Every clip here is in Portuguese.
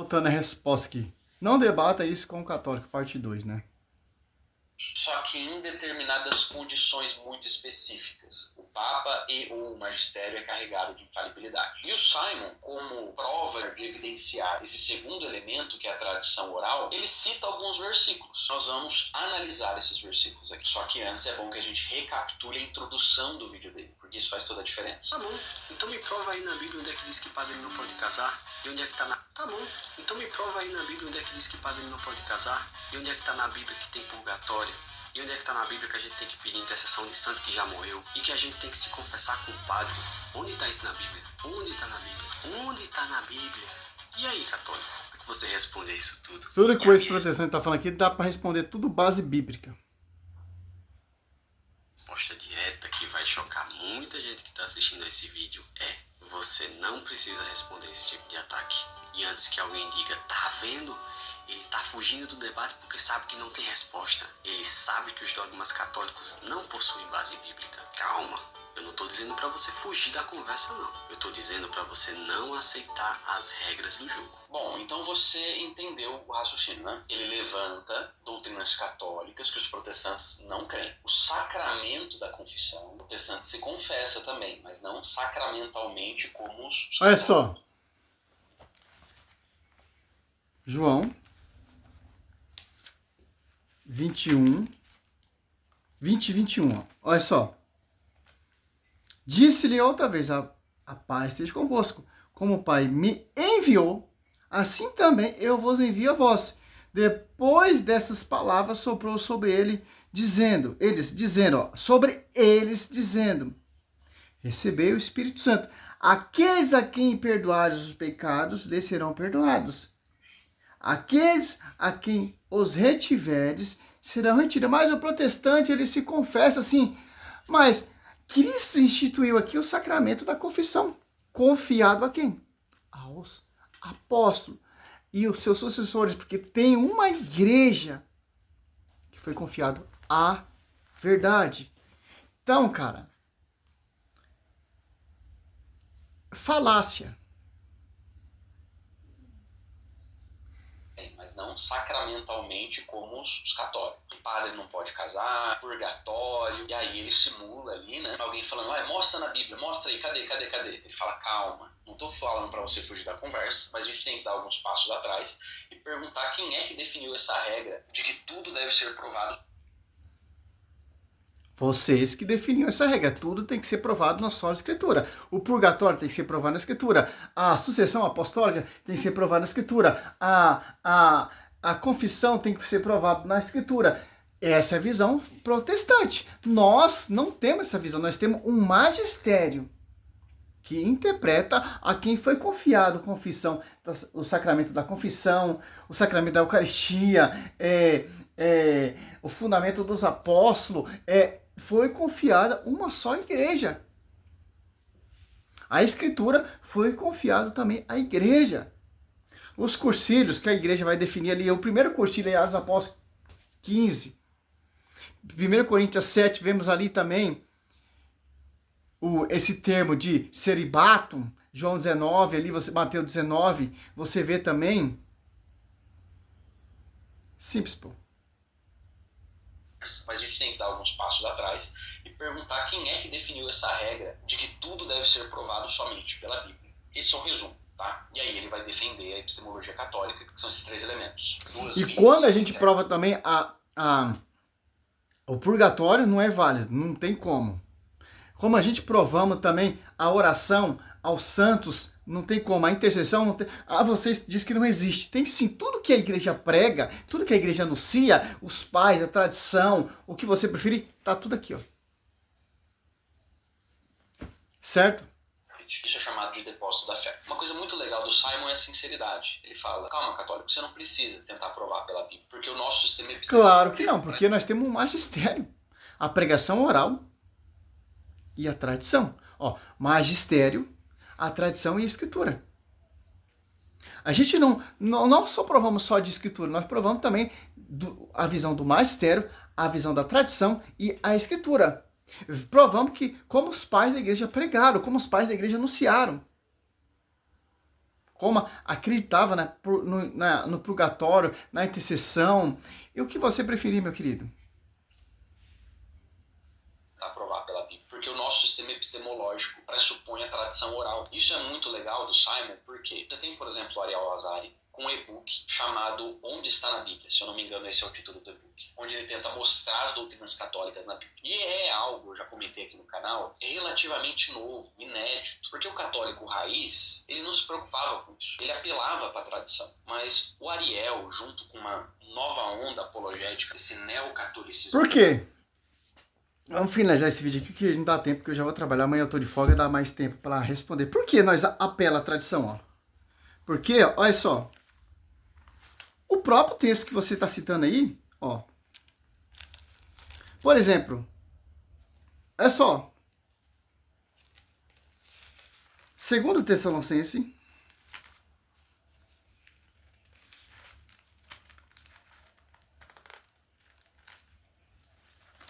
Voltando a resposta aqui. Não debata isso com o católico, parte 2, né? Só que em determinadas condições muito específicas. O Papa e o Magistério é carregado de infalibilidade. E o Simon, como prova de evidenciar esse segundo elemento, que é a tradição oral, ele cita alguns versículos. Nós vamos analisar esses versículos aqui. Só que antes é bom que a gente recapitule a introdução do vídeo dele, porque isso faz toda a diferença. Tá bom, então me prova aí na Bíblia onde é que diz que padre não pode casar. E onde é que tá na... Tá bom, então me prova aí na Bíblia onde é que diz que padre não pode casar. E onde é que tá na Bíblia que tem purgatório. E onde é que tá na Bíblia que a gente tem que pedir intercessão de santo que já morreu. E que a gente tem que se confessar com o padre. Onde tá isso na Bíblia? Onde tá na Bíblia? Onde tá na Bíblia? E aí, católico, como é que você responde a isso tudo? Tudo que o ex-protestante tá falando aqui dá para responder tudo base bíblica. Resposta direta que vai chocar muita gente que tá assistindo esse vídeo é: você não precisa responder esse tipo de ataque. E antes que alguém diga, tá vendo? Ele tá fugindo do debate porque sabe que não tem resposta. Ele sabe que os dogmas católicos não possuem base bíblica. Calma, eu não tô dizendo para você fugir da conversa, não. Eu tô dizendo para você não aceitar as regras do jogo. Bom, então você entendeu o raciocínio, né? Ele levanta doutrinas católicas que os protestantes não creem. O sacramento da confissão, o protestante se confessa também, mas não sacramentalmente como os... Olha só. João 21, 20 e 21. Ó. Olha só. Disse-lhe outra vez, a paz esteja convosco. Como o Pai me enviou, assim também eu vos envio a vós. Depois dessas palavras, soprou sobre ele, dizendo, recebei o Espírito Santo. Aqueles a quem perdoares os pecados, lhes serão perdoados. Aqueles a quem os retiveres, serão retirados. Mas o protestante, ele se confessa assim, mas Cristo instituiu aqui o sacramento da confissão. Confiado a quem? Aos apóstolos e os seus sucessores, porque tem uma igreja que foi confiado à verdade. Então, cara, falácia. Mas não sacramentalmente como os católicos. O padre não pode casar, purgatório, e aí ele simula ali, né? Alguém falando, mostra na Bíblia, mostra aí, cadê? Ele fala, calma, não tô falando para você fugir da conversa, mas a gente tem que dar alguns passos atrás e perguntar quem é que definiu essa regra de que tudo deve ser provado. Vocês que definiam essa regra. Tudo tem que ser provado na só Escritura. O purgatório tem que ser provado na Escritura. A sucessão apostólica tem que ser provada na Escritura. A confissão tem que ser provada na Escritura. Essa é a visão protestante. Nós não temos essa visão. Nós temos um magistério que interpreta a quem foi confiado a confissão, o sacramento da confissão, o sacramento da Eucaristia, o fundamento dos apóstolos, foi confiada uma só igreja. A Escritura foi confiada também à igreja. Os cursilhos que a igreja vai definir ali, o primeiro cursilho é Atos Apóstolos 15, 1 Coríntios 7, vemos ali também esse termo de celibato, João 19, ali você Mateus 19, você vê também. Simples, pô. Mas a gente tem que dar alguns passos atrás e perguntar quem é que definiu essa regra de que tudo deve ser provado somente pela Bíblia. Esse é o resumo, tá? E aí ele vai defender a epistemologia católica, que são esses três elementos. Quando a gente prova também o purgatório, não é válido, não tem como. Como a gente provamos também a oração aos santos, não tem como. A intercessão, não tem... vocês dizem que não existe. Tem sim, tudo que a igreja prega, tudo que a igreja anuncia, os pais, a tradição, o que você preferir, tá tudo aqui, ó. Certo? Isso é chamado de depósito da fé. Uma coisa muito legal do Simon é a sinceridade. Ele fala, calma, católico, você não precisa tentar provar pela Bíblia, porque o nosso sistema epistemológico... Claro que não, porque nós temos um magistério. A pregação oral e a tradição. Ó, magistério, a tradição e a escritura. A gente não só provamos só de escritura, nós provamos também a visão do magistério, a visão da tradição e a escritura. Provamos que como os pais da igreja pregaram, como os pais da igreja anunciaram. como acreditava no purgatório, na intercessão. E o que você preferir, meu querido? Está aprovado pela Bíblia. Porque o nosso sistema epistemológico pressupõe a tradição oral. Isso é muito legal do Simon, porque você tem, por exemplo, o Ariel Azari com um e-book chamado Onde Está na Bíblia? Se eu não me engano, esse é o título do e-book. Onde ele tenta mostrar as doutrinas católicas na Bíblia. E é algo, eu já comentei aqui no canal, relativamente novo, inédito. Porque o católico raiz, ele não se preocupava com isso. Ele apelava para a tradição. Mas o Ariel, junto com uma nova onda apologética, esse neocatolicismo... Por quê? Vamos finalizar esse vídeo aqui, que não dá tempo, porque eu já vou trabalhar. Amanhã eu tô de folga, dá mais tempo para responder. Por que nós apela à tradição? Ó? Porque, olha só, o próprio texto que você está citando aí, ó, por exemplo, é só, 2 Tessalonicenses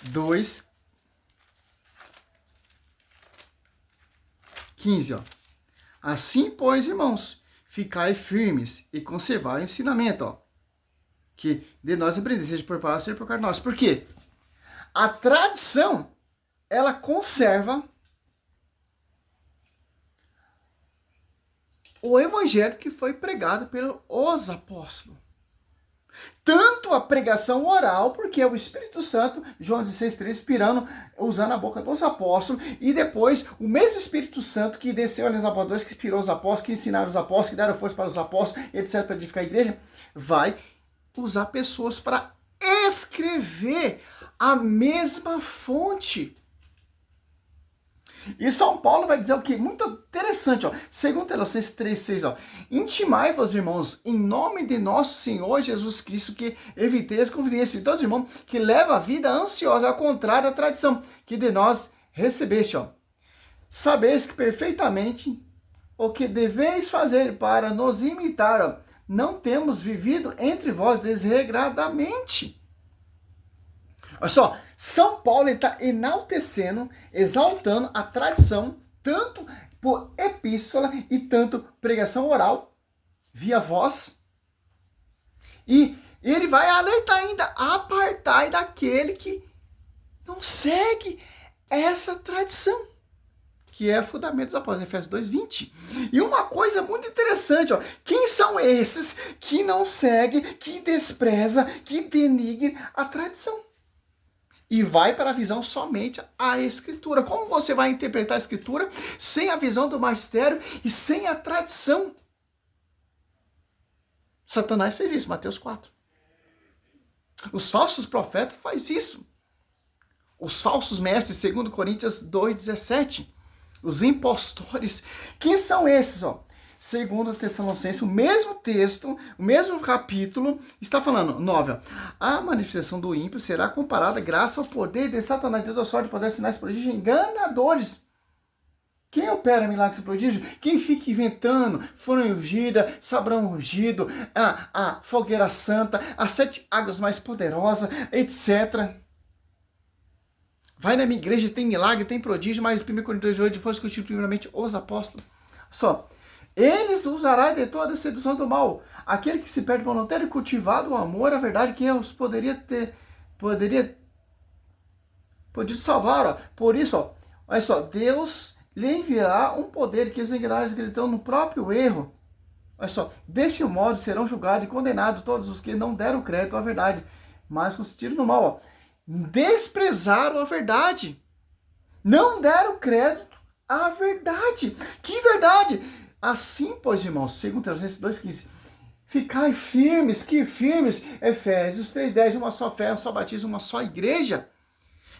2:15, ó. Assim, pois, irmãos, ficai firmes e conservai o ensinamento, ó, que de nós aprender, seja por palavra, seja por carta nossa. Por quê? A tradição, ela conserva o evangelho que foi pregado pelos apóstolos. Tanto a pregação oral, porque é o Espírito Santo, João 16:3, inspirando, usando a boca dos apóstolos, e depois o mesmo Espírito Santo que desceu ali nos apóstolos, que inspirou os apóstolos, que ensinaram os apóstolos, que deram força para os apóstolos, etc., para edificar a igreja, vai usar pessoas para escrever a mesma fonte. E São Paulo vai dizer o que? Muito interessante, ó. 2 Tessalonicenses 3:6, ó. Intimai-vos, irmãos, em nome de nosso Senhor Jesus Cristo, que eviteis a conveniência de todos os irmãos que leva a vida ansiosa, ao contrário da tradição que de nós recebeste, ó. Sabeis que perfeitamente o que deveis fazer para nos imitar, ó. Não temos vivido entre vós desregradamente. Olha só, São Paulo está enaltecendo, exaltando a tradição, tanto por epístola e tanto pregação oral, via voz. E ele vai alertar ainda, apartai daquele que não segue essa tradição, que é o fundamento dos apóstolos, Efésios 2:20. E uma coisa muito interessante, ó, quem são esses que não seguem, que despreza, que denigrem a tradição? E vai para a visão somente a Escritura. Como você vai interpretar a Escritura sem a visão do magistério e sem a tradição? Satanás fez isso, Mateus 4. Os falsos profetas fazem isso. Os falsos mestres, 2 Coríntios 2:17. Os impostores. Quem são esses, ó? 2 Tessalonicenses, o mesmo texto, o mesmo capítulo, está falando, 9, ó, a manifestação do ímpio será comparada graças ao poder de Satanás, Deus da sorte, poder, sinais, prodígios, enganadores. Quem opera milagres e prodígios? Quem fica inventando foram ungida, sabrão ungido, a fogueira santa, as 7 águas mais poderosas, etc. Vai na minha igreja, tem milagre, tem prodígio, mas 1 Coríntios 8 foi discutido primeiramente os apóstolos. Só. Eles usarão de toda a sedução do mal. Aquele que se perde por não ter cultivado o amor, a verdade, quem os poderia salvar. Ó. Por isso, ó, olha só, Deus lhe enviará um poder que os enganados gritam no próprio erro. Olha só, desse modo serão julgados e condenados todos os que não deram crédito à verdade, mas consistiram no mal. Ó. Desprezaram a verdade. Não deram crédito à verdade. Que verdade? Assim, pois, irmãos, 2 Tessalonicenses 2:15, ficai firmes, que firmes, Efésios 3:10, uma só fé, um só batismo, uma só igreja.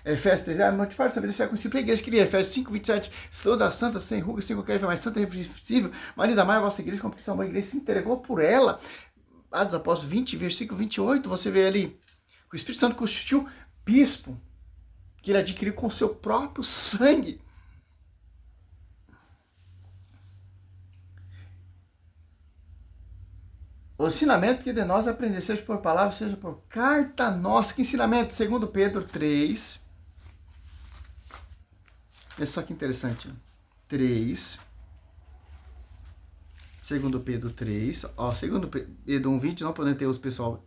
Efésios 3:10, mortificar saber se é conhecido pela igreja, queria. Efésios 5:27, toda santa, sem ruga, sem qualquer mais santa e irrepreensível, ainda mais a vossa igreja, como que sua igreja se entregou por ela. Atos Apóstolos 20, versículo 28, você vê ali, o Espírito Santo constituiu bispo, que ele adquiriu com seu próprio sangue. O ensinamento que de nós aprender, seja por palavra, seja por carta nossa. Que ensinamento? 2 Pedro 3. Olha só que interessante. 3. Segundo Pedro 3, ó, segundo Pedro 1:20, não podendo ter os pessoal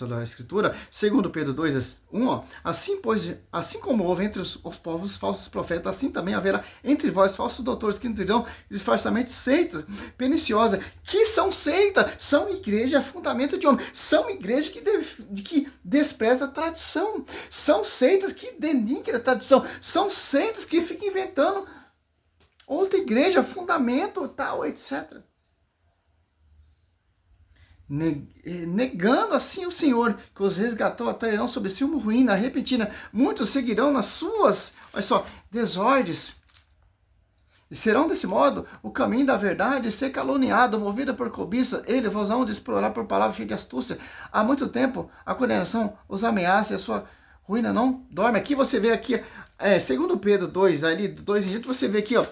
da Escritura. Segundo Pedro 2:1, ó, assim como houve entre os povos falsos profetas, assim também haverá entre vós falsos doutores que nutrirão disfarçadamente seitas perniciosas. Que são seitas? São igreja fundamento de homem. São igrejas que desprezam a tradição. São seitas que denigram a tradição. São seitas que ficam inventando outra igreja, fundamento, tal, etc. Negando assim o Senhor, que os resgatou, atrairão sobre si uma ruína repentina. Muitos seguirão nas suas, olha só, desordens. E serão desse modo o caminho da verdade ser caluniado, movido por cobiça. Eles vos hão de explorar por palavras cheias de astúcia. Há muito tempo a condenação os ameaça e a sua ruína não dorme. Aqui você vê aqui, segundo Pedro 2, ali 2 em diante, você vê aqui, ó,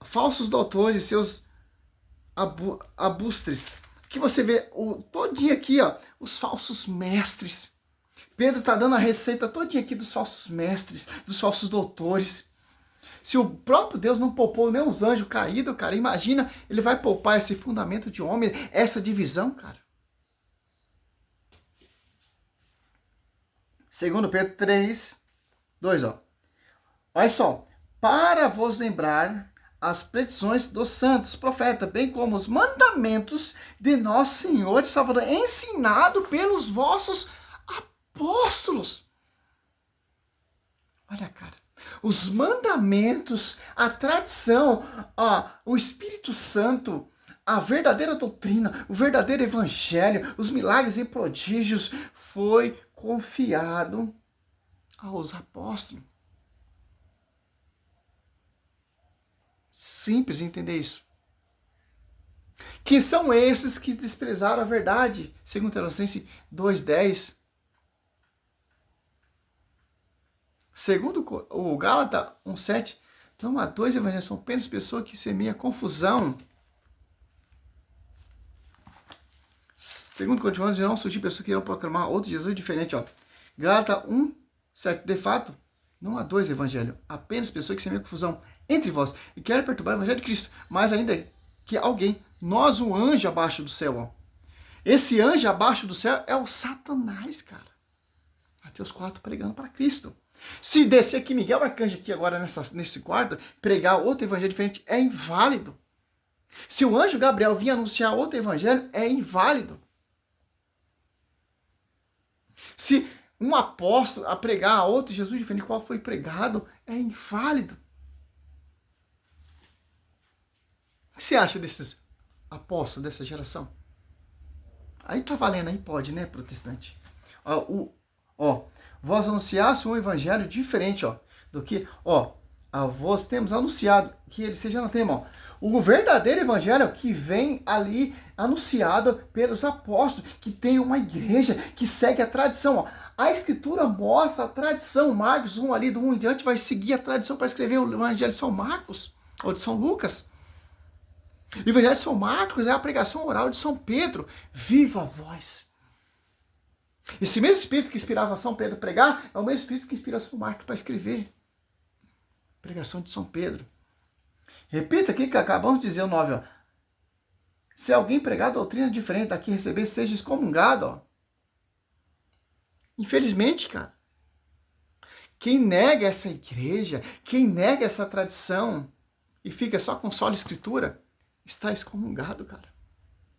falsos doutores e seus abustres. Que você vê todinho aqui, ó, os falsos mestres. Pedro está dando a receita todinha aqui dos falsos mestres, dos falsos doutores. Se o próprio Deus não poupou nem os anjos caídos, cara, imagina, ele vai poupar esse fundamento de homem, essa divisão, cara. Segundo Pedro 3, 2, ó. Olha só, para vos lembrar as predições dos santos profetas, bem como os mandamentos de nosso Senhor e Salvador, ensinado pelos vossos apóstolos. Olha, cara, os mandamentos, a tradição, o Espírito Santo, a verdadeira doutrina, o verdadeiro evangelho, os milagres e prodígios foi confiado aos apóstolos. Simples entender isso. Quem são esses que desprezaram a verdade? Segundo Tessalonicenses 2:10. Segundo o Gálatas 1:7, não há dois evangelhos, são apenas pessoas que semeiam confusão. Segundo Coríntios, não surgir pessoas que irão proclamar outro Jesus diferente. Ó. Gálatas 1:7, de fato, não há dois evangelhos, apenas pessoas que semeiam confusão entre vós e querem perturbar o evangelho de Cristo, mas ainda que alguém, nós um anjo abaixo do céu, ó. Esse anjo abaixo do céu é o Satanás, cara. Mateus 4 pregando para Cristo. Se descer aqui Miguel Arcanjo aqui agora nesse quarto, pregar outro evangelho diferente, é inválido. Se o anjo Gabriel vir anunciar outro evangelho, é inválido. Se um apóstolo a pregar outro Jesus diferente, qual foi pregado, é inválido. O que você acha desses apóstolos dessa geração? Aí tá valendo, aí pode, né, protestante? Vós anunciasse um evangelho diferente, ó, do que, vós temos anunciado, que ele seja anatema, ó. O verdadeiro evangelho que vem ali anunciado pelos apóstolos, que tem uma igreja que segue a tradição, ó. A escritura mostra a tradição, Marcos 1 ali, do 1 em diante, vai seguir a tradição para escrever o evangelho de São Marcos, ou de São Lucas. O evangelho de São Marcos é a pregação oral de São Pedro, viva a voz. Esse mesmo espírito que inspirava São Pedro a pregar, é o mesmo espírito que inspira São Marcos para escrever. Pregação de São Pedro. Repita aqui que acabamos de dizer o 9, ó. Se alguém pregar doutrina diferente daqui receber, seja excomungado, ó. Infelizmente, cara, quem nega essa igreja, quem nega essa tradição e fica só com sola escritura, está excomungado, cara.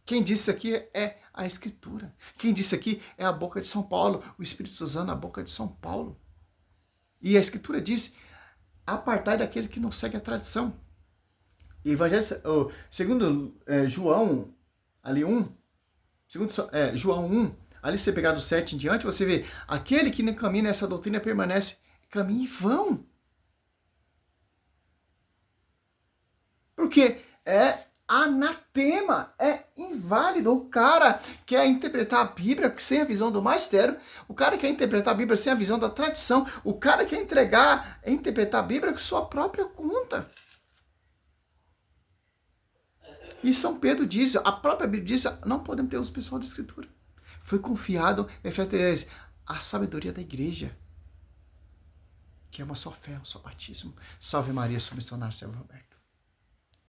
Quem disse aqui é a escritura. Quem disse aqui é a boca de São Paulo, o Espírito Santo usando a boca de São Paulo. E a escritura diz, apartai daquele que não segue a tradição. Evangelho, segundo João, ali 1, segundo João 1, ali você pegar do 7 em diante, você vê, aquele que não caminha nessa doutrina permanece, caminha em vão. Porque é anatema, é inválido. O cara quer interpretar a Bíblia sem a visão do magistério, o cara quer interpretar a Bíblia sem a visão da tradição, o cara quer interpretar a Bíblia com sua própria conta. E São Pedro diz, a própria Bíblia diz, não podemos ter os pessoal da Escritura. Foi confiado, Efésios, a sabedoria da igreja, que é uma só fé, um só batismo. Salve Maria, sou missionário, Selva Roberto.